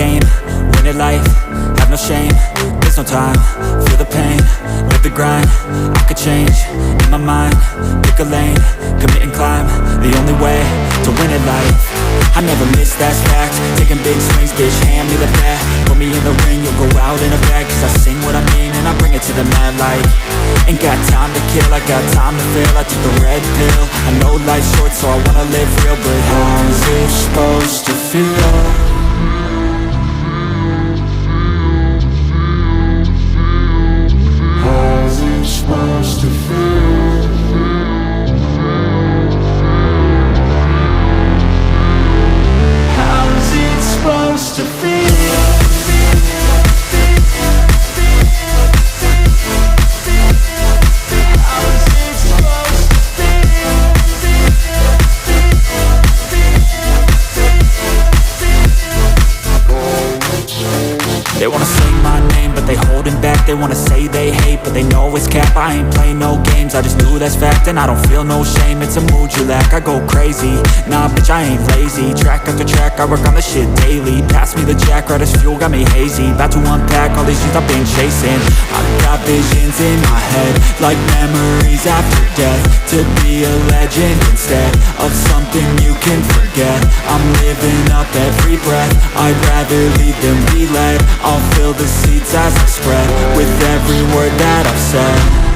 game, win at life, have no shame. There's no time, feel the pain, live the grind. I could change, in my mind, pick a lane, commit and climb. The only way to win at life. I never miss, that's fact. Taking big swings, bitch, hand me the bat. Put me in the ring, you'll go out in a bag. Cause I sing what I mean and I bring it to the mad light. Ain't got time to kill, I got time to feel. I took the red pill, I know life's short so I wanna live real. But how's it supposed to feel? How's it supposed to feel? How's it supposed to feel? They wanna say my name, but they holding back. They wanna say they hate, but they know it's cap. I ain't play no games, I just do that's fact. And I don't feel no shame, it's a mood you lack. I go crazy, nah bitch I ain't lazy. Track after track, I work on this shit daily. Pass me the jack, right as fuel, got me hazy. About to unpack all these things I've been chasing. I've got visions in my head, like memories after death. To be a legend instead of something you can forget. I'm living up every breath, I'd rather lead than be led. I'll fill the seats as I spread with every word that I've said.